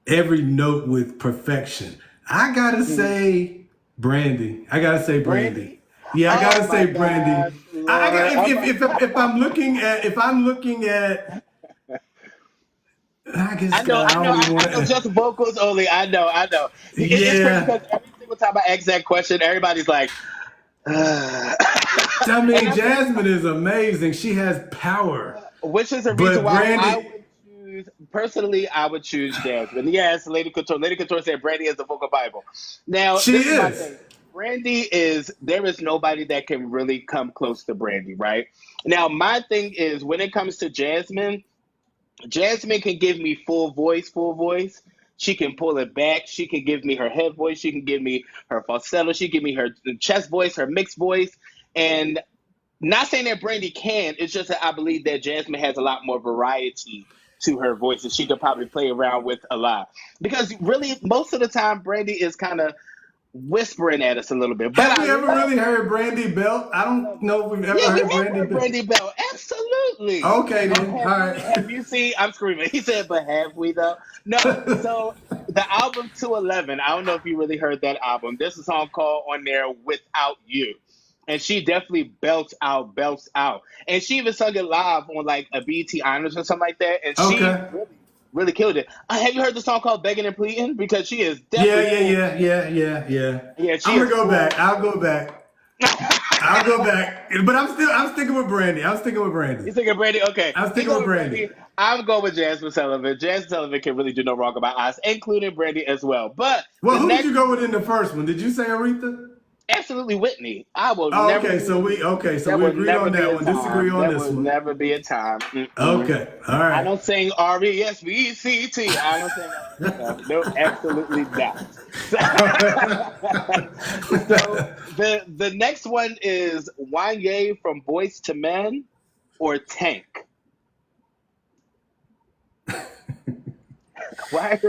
Speaker 2: every note with perfection. I gotta say Brandy. I gotta say Brandy. Yeah, I gotta say Brandy. If I'm looking at, I guess
Speaker 1: I know,
Speaker 2: I don't even want
Speaker 1: I know just vocals only. I know. It's crazy
Speaker 2: Yeah.
Speaker 1: because every single time I ask that question, everybody's like,
Speaker 2: I mean, Jasmine is amazing. She has power.
Speaker 1: which is the
Speaker 2: But
Speaker 1: reason why
Speaker 2: Brandy-
Speaker 1: I would choose, personally, I would choose Jasmine. Yes, Lady Couture. Lady Couture said Brandy is the vocal Bible. Now,
Speaker 2: She
Speaker 1: this is my
Speaker 2: is.
Speaker 1: thing. There is nobody that can really come close to Brandy, right? Now, my thing is when it comes to Jasmine can give me full voice. She can pull it back. She can give me her head voice. She can give me her falsetto. She can give me her chest voice, her mixed voice. And not saying that Brandy can, it's just that I believe that Jasmine has a lot more variety to her voice and she could probably play around with a lot. Because really, most of the time, Brandy is kind of whispering at us a little bit. But
Speaker 2: Have we ever really heard Brandy Belt? I don't know if we've ever
Speaker 1: yeah, we
Speaker 2: heard
Speaker 1: have
Speaker 2: Brandy
Speaker 1: heard
Speaker 2: Belt.
Speaker 1: Brandy Bell. Absolutely.
Speaker 2: Okay, then. All right.
Speaker 1: Have you seen? I'm screaming. He said, "But have we though?" No. So the album 211. I don't know if you really heard that album. There's a song called on there "Without You," and she definitely belts out, and she even sung it live on like a BET Honors or something like that, and she
Speaker 2: Okay.
Speaker 1: really killed it. Have you heard the song called "Begging and Pleading"? Because she is definitely
Speaker 2: Yeah.
Speaker 1: Yeah, she
Speaker 2: I'm
Speaker 1: is
Speaker 2: gonna go
Speaker 1: full.
Speaker 2: back. I'll go back. But I'm sticking with Brandy.
Speaker 1: You thinking Brandy? Okay.
Speaker 2: I'm sticking
Speaker 1: You
Speaker 2: with
Speaker 1: go
Speaker 2: Brandy.
Speaker 1: I'm going with Jasmine Sullivan. Jasmine Sullivan can really do no wrong about us, including Brandy as well. But
Speaker 2: Well,
Speaker 1: the
Speaker 2: who
Speaker 1: next,
Speaker 2: did you go with in the first one? Did you say Aretha?
Speaker 1: absolutely Whitney. I will
Speaker 2: Oh,
Speaker 1: never.
Speaker 2: okay. So we
Speaker 1: There
Speaker 2: agreed
Speaker 1: never
Speaker 2: on
Speaker 1: be
Speaker 2: that
Speaker 1: a
Speaker 2: one.
Speaker 1: time.
Speaker 2: Disagree on
Speaker 1: There
Speaker 2: this
Speaker 1: will
Speaker 2: one.
Speaker 1: never be a time. Mm-mm.
Speaker 2: Okay. All
Speaker 1: I
Speaker 2: right.
Speaker 1: don't sing R-E-S-V-E-C-T. I don't sing that. No, absolutely not. So the next one is Wanye from Boyz II Men or Tank. Why?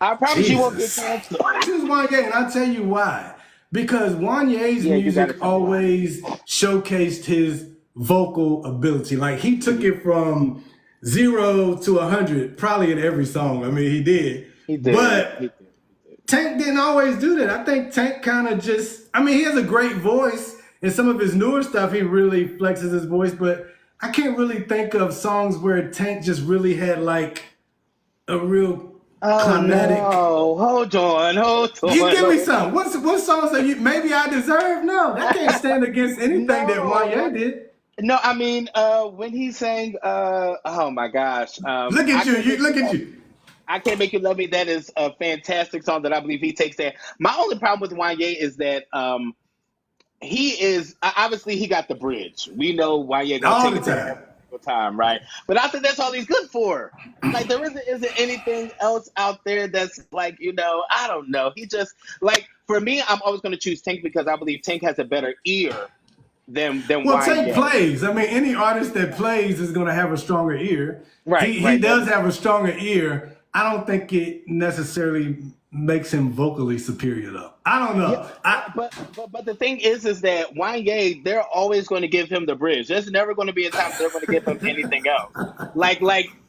Speaker 1: I promise you won't get
Speaker 2: Jesus.
Speaker 1: canceled.
Speaker 2: I choose Wanye, and I'll tell you why. Because Wanye's
Speaker 1: Yeah, you gotta
Speaker 2: music
Speaker 1: tell me why.
Speaker 2: always showcased his vocal ability. Like he took it from 0 to 100, probably in every song. I mean, he did.
Speaker 1: He did.
Speaker 2: But
Speaker 1: He did.
Speaker 2: Tank didn't always do that. I think Tank kind of just, I mean, he has a great voice. In some of his newer stuff, he really flexes his voice. But I can't really think of songs where Tank just really had like a real
Speaker 1: Oh
Speaker 2: climatic.
Speaker 1: no! Hold on.
Speaker 2: You give me some. What songs are you? Maybe I deserve? No, that can't stand against anything that YA did.
Speaker 1: No, I mean, when he sang, oh my gosh,
Speaker 2: Look at you! Look at you!
Speaker 1: I Can't Make You Love Me. That is a fantastic song that I believe he takes there. My only problem with YA is that he is obviously he got the bridge. We know YA gonna
Speaker 2: All
Speaker 1: take
Speaker 2: the
Speaker 1: it
Speaker 2: time.
Speaker 1: every single time, right? But I think that's all he's good for. Like there isn't anything else out there that's like, I don't know. He just like for me, I'm always gonna choose Tank because I believe Tank has a better ear than
Speaker 2: Well,
Speaker 1: YA.
Speaker 2: Tank plays. I mean, any artist that plays is going to have a stronger ear.
Speaker 1: Right.
Speaker 2: He does have a stronger ear. I don't think it necessarily makes him vocally superior, though. I don't know.
Speaker 1: Yeah, but the thing is that YA, they're always going to give him the bridge. There's never going to be a time they're going to give him anything else. Like,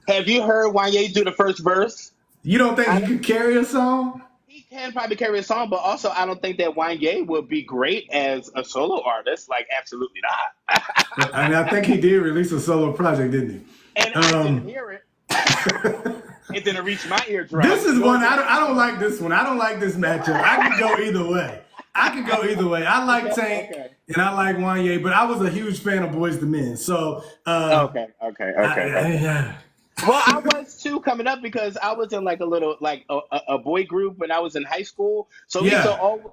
Speaker 1: have you heard YA do the first verse?
Speaker 2: You don't think he could carry a song?
Speaker 1: He can probably carry a song, but also I don't think that YA would be great as a solo artist. Like, absolutely not.
Speaker 2: I mean, I think he did release a solo project, didn't he?
Speaker 1: And I didn't hear it. It didn't reach my eardrum.
Speaker 2: This is one I don't like. This one I don't like this matchup. I could go either way. I like Tank and I like YA, but I was a huge fan of Boyz II Men. So
Speaker 1: okay.
Speaker 2: Yeah.
Speaker 1: Well, I was too coming up because I was in like a little a boy group when I was in high school. So we used to always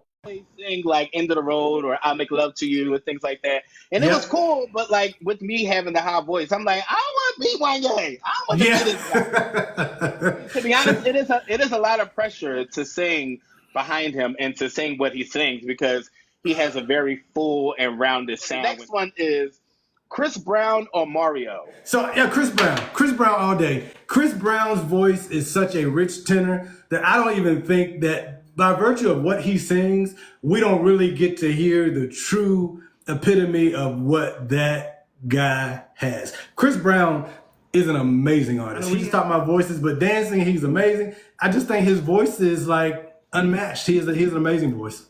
Speaker 1: sing like "End of the Road" or "I'll Make Love to You" and things like that. And it was cool, but like with me having the high voice, I'm like, I don't want to be YA. I don't want to be this guy. To be honest, it is a lot of pressure to sing behind him and to sing what he sings because he has a very full and rounded sound. The next one is Chris Brown or Mario?
Speaker 2: So, yeah, Chris Brown. Chris Brown all day. Chris Brown's voice is such a rich tenor that I don't even think that by virtue of what he sings, we don't really get to hear the true epitome of what that guy has. Chris Brown is an amazing artist. We just talk about voices, but dancing, he's amazing. I just think his voice is like unmatched. He has an amazing voice.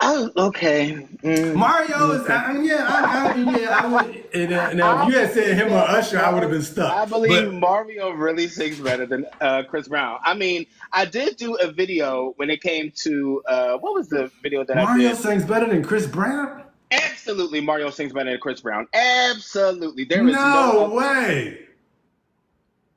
Speaker 1: Oh, okay.
Speaker 2: Mario is, I would. And if you had said him or Usher, I would have been stuck.
Speaker 1: I believe Mario really sings better than Chris Brown. I mean, I did do a video when it came to what was the video that I did?
Speaker 2: Mario sings better than Chris Brown?
Speaker 1: Absolutely, Mario sings better than Chris Brown. Absolutely, there is
Speaker 2: no way.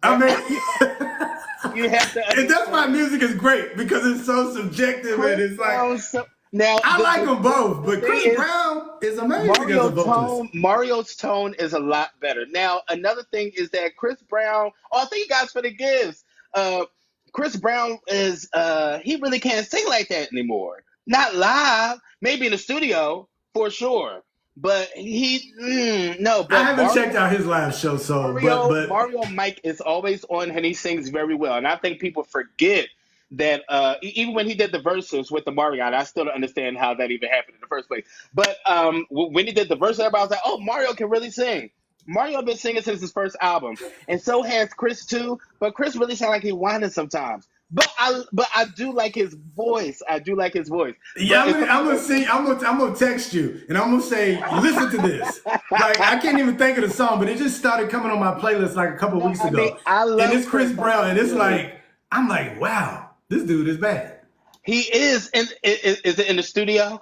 Speaker 2: I mean,
Speaker 1: you have to.
Speaker 2: And that's why music is great because it's so subjective and it's like.
Speaker 1: Now,
Speaker 2: I like them both, but Chris Brown is amazing as a vocalist.
Speaker 1: Mario's tone is a lot better. Now, another thing is that Chris Brown, thank you guys for the gifts. Chris Brown is, he really can't sing like that anymore. Not live, maybe in the studio, for sure. But no. But
Speaker 2: I haven't checked out his live show, so.
Speaker 1: Mario mic is always on and he sings very well. And I think people forget that even when he did the verses with the Mario, I still don't understand how that even happened in the first place. But when he did the verse, everybody was like, "Oh, Mario can really sing." Mario been singing since his first album, and so has Chris too. But Chris really sounds like he's whining sometimes. But I do like his voice.
Speaker 2: Yeah, I'm gonna text you and I'm gonna say, listen to this. Like I can't even think of the song, but it just started coming on my playlist like a couple weeks ago.
Speaker 1: And
Speaker 2: it's Chris Brown, and it's like I'm like, wow. This dude is bad.
Speaker 1: He is. And is it in the studio?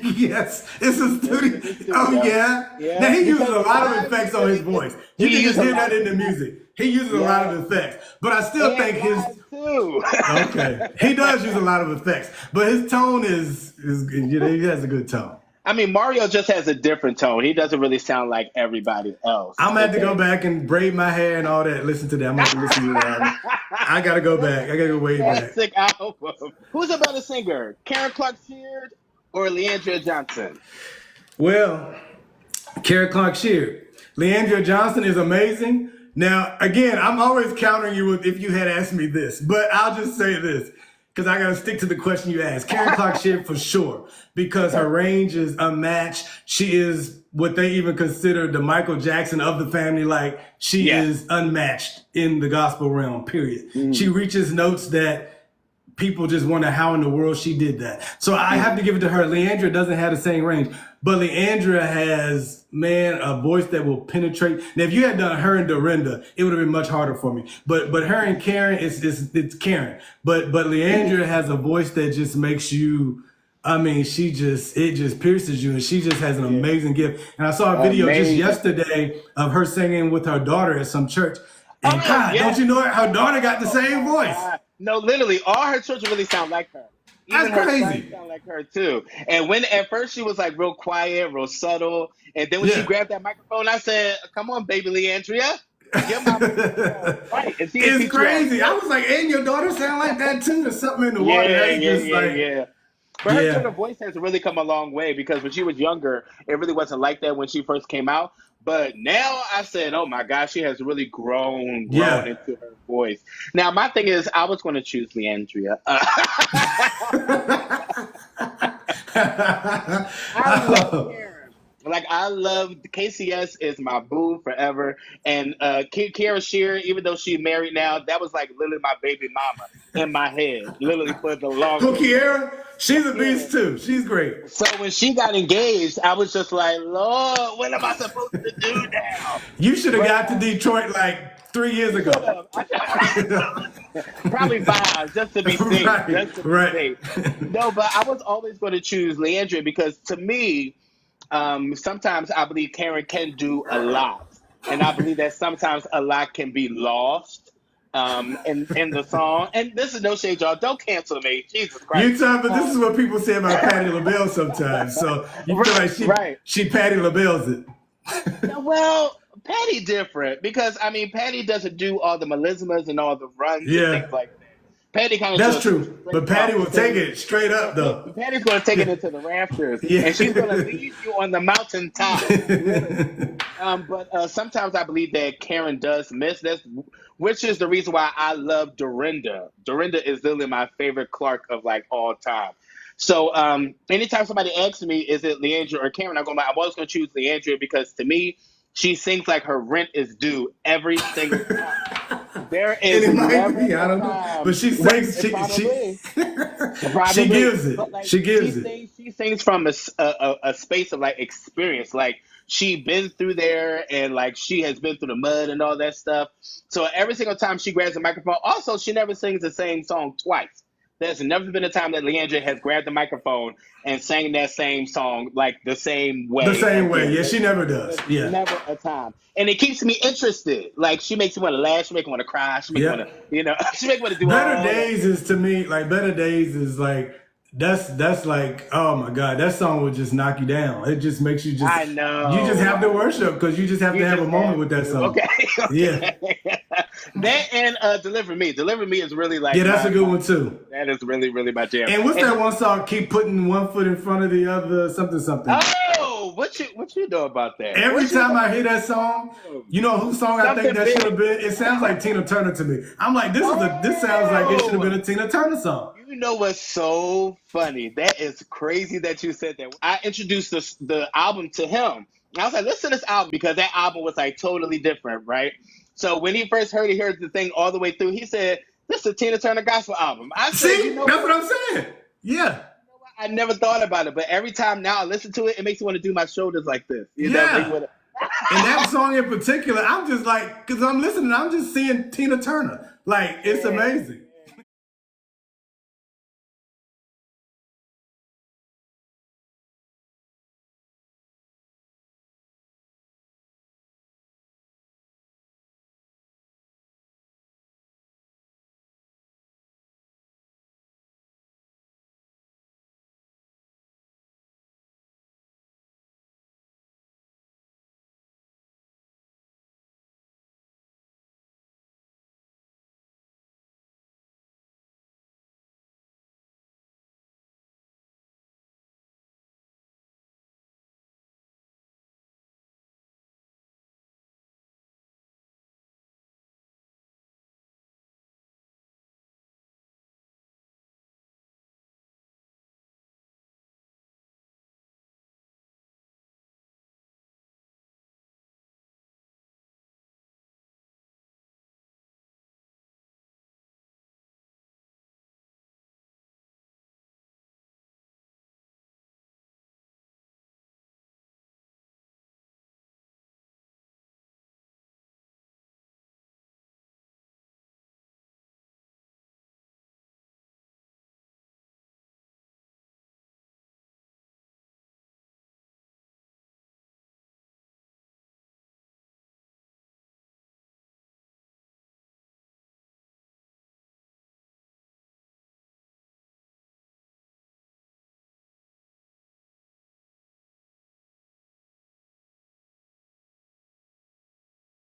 Speaker 2: Yes, it's a studio. Oh, yeah. Now, he uses a lot of effects on his voice. You can just hear that in the music. He uses a lot of effects. But I still think his... Okay. He does use a lot of effects. But his tone is he has a good tone.
Speaker 1: I mean, Mario just has a different tone. He doesn't really sound like everybody else.
Speaker 2: I'm going to have to go back and braid my hair and all that. Listen to that. I'm going to have to listen to that. I got to go back. I got to go way back.
Speaker 1: Classic album. Who's a better singer, Karen Clark-Sheard or Leandria Johnson?
Speaker 2: Well, Karen Clark-Sheard. Leandria Johnson is amazing. Now, again, I'm always countering you with if you had asked me this. But I'll just say this. Because I got to stick to the question you asked. Karen Clark-Sheard for sure, because her range is unmatched. She is what they even consider the Michael Jackson of the family. Like, she is unmatched in the gospel realm, period. She reaches notes that people just wonder how in the world she did that. So I have to give it to her. Leandra doesn't have the same range, but Leandra has, man, a voice that will penetrate. Now, if you had done her and Dorinda, it would have been much harder for me. But her and Karen, it's Karen. But Leandra has a voice that just makes you. I mean, it just pierces you, and she just has an amazing gift. And I saw a video just yesterday of her singing with her daughter at some church. And God, don't you know her daughter got the same voice?
Speaker 1: No, literally, all her children really sound like her. Even
Speaker 2: That's crazy.
Speaker 1: Her sons sound like her too. And when at first she was like real quiet, real subtle, and then when she grabbed that microphone, I said, "Come on, baby Leandria, get my right."
Speaker 2: It's crazy. I was like, "And your daughter sound like that too?" There's something in the water.
Speaker 1: Yeah. But her tone of voice has really come a long way, because when she was younger, it really wasn't like that when she first came out. But now I said, oh my gosh, she has really grown into her voice. Now, my thing is, I was going to choose Leandria. I love Karen. Like, I love KCS is my boo forever. And Kara Shear, even though she's married now, that was like literally my baby mama in my head, literally for the longest.
Speaker 2: Oh, Kiara, she's a beast too. She's great.
Speaker 1: So when she got engaged, I was just like, Lord, what am I supposed to do now?
Speaker 2: You should have got to Detroit like 3 years ago.
Speaker 1: Probably 5, just to be safe. Safe. No, but I was always going to choose Leandria, because to me, sometimes I believe Karen can do a lot. And I believe that sometimes a lot can be lost in the song. And this is no shade, y'all. Don't cancel me. Jesus Christ.
Speaker 2: But this is what people say about Patti LaBelle sometimes. So you feel like she Patti LaBelle's it.
Speaker 1: Well, Patti different, because I mean, Patti doesn't do all the melismas and all the runs and things like that. Patti kind of
Speaker 2: That's true, but Patti will take it straight up though.
Speaker 1: Patti's going to take it into the rafters, and she's going to lead you on the mountaintop. But sometimes I believe that Karen does miss this, which is the reason why I love Dorinda. Dorinda is literally my favorite Clark of like all time. So anytime somebody asks me, is it Leandria or Karen, I'm always going to choose Leandria, because to me, she sings like her rent is due every single time. There is never
Speaker 2: I don't know, but she sings. She gives it. Like, she gives it.
Speaker 1: She sings from a space of like experience. Like, she been through there, and like she has been through the mud and all that stuff. So every single time she grabs the microphone, also she never sings the same song twice. There's never been a time that Leandria has grabbed the microphone and sang that same song like the same way.
Speaker 2: The same way. Yeah, she never does. Yeah.
Speaker 1: Never a time. And it keeps me interested. Like, she makes me want to laugh. She makes me want to cry. She makes me want to, she makes me want to do
Speaker 2: Better Days is, to me, like, Better Days is like, that's like, oh my God, that song would just knock you down. It just makes you just,
Speaker 1: I know.
Speaker 2: You just have to worship, because you just have to have a moment with that song.
Speaker 1: Okay.
Speaker 2: Yeah.
Speaker 1: That and Deliver Me. Deliver Me is really like,
Speaker 2: that's a good one too.
Speaker 1: That is really, really my jam.
Speaker 2: And what's that one song? Keep putting one foot in front of the other, something.
Speaker 1: Oh, what you know about that?
Speaker 2: Every time I hear that song, you know whose song I think that should have been? It sounds like Tina Turner to me. I'm like, this sounds like it should have been a Tina Turner song.
Speaker 1: You know what's so funny? That is crazy that you said that. I introduced the album to him. I was like, listen to this album, because that album was like totally different, right? So when he first heard the thing all the way through, he said, this is a Tina Turner gospel album. I said,
Speaker 2: that's what I'm saying. Yeah.
Speaker 1: I never thought about it, but every time now I listen to it, it makes me want to do my shoulders like this. You know?
Speaker 2: And that song in particular, I'm just like, because I'm listening, I'm just seeing Tina Turner. Like, it's amazing.